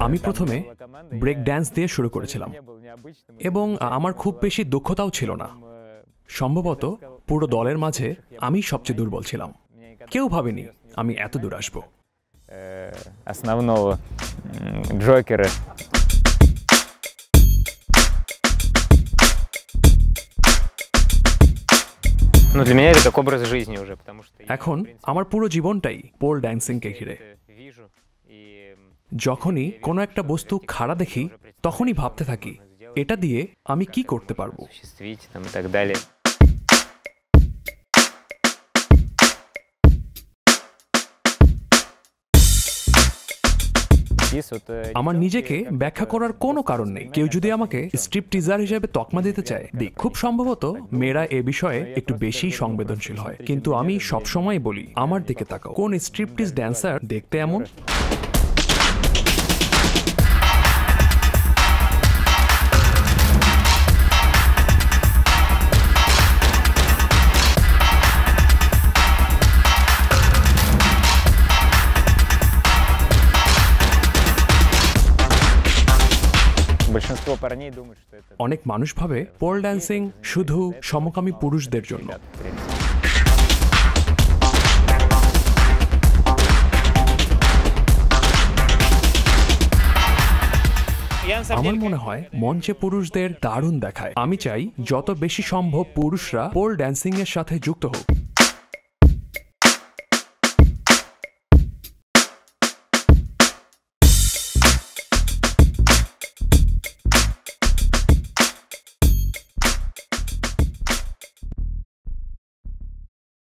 আমি প্রথমে break dance দিয়ে শুরু করেছিলাম এবং আমার খুব বেশি দক্ষতাও ছিল না। সম্ভবত পুরো দলের মাঝে আমি সবচেয়ে দুর্বল ছিলাম। কেউ ভাবেনি আমি এত দূর আসব। Основного Джокера. Ну, для меня это как образ жизни уже, потому что এখন আমার পুরো জীবনটাই পোল ড্যান্সিংকে ঘিরে। যখনই কোনো একটা বস্তু খাড়া দেখি তখনই ভাবতে থাকি এটা দিয়ে আমি কি করতে পারবো। আমার নিজেকে ব্যাখ্যা করার কোনো কারণ নেই। কেউ যদি আমাকে স্ট্রিপ টিজার হিসেবে তকমা দিতে চায় দিক। খুব সম্ভবত মেয়েরা এ বিষয়ে একটু বেশি সংবেদনশীল হয়, কিন্তু আমি সবসময় বলি আমার দিকে তাকাও। কোন স্ট্রিপটিজ ড্যান্সার দেখতে এমন? অনেক মানুষ ভাবে পোল ড্যান্সিং শুধু সমকামী পুরুষদের জন্য। আমার মনে হয় মঞ্চে পুরুষদের দারুণ দেখায়। আমি চাই যত বেশি সম্ভব পুরুষরা পোল ড্যান্সিং এর সাথে যুক্ত হোক।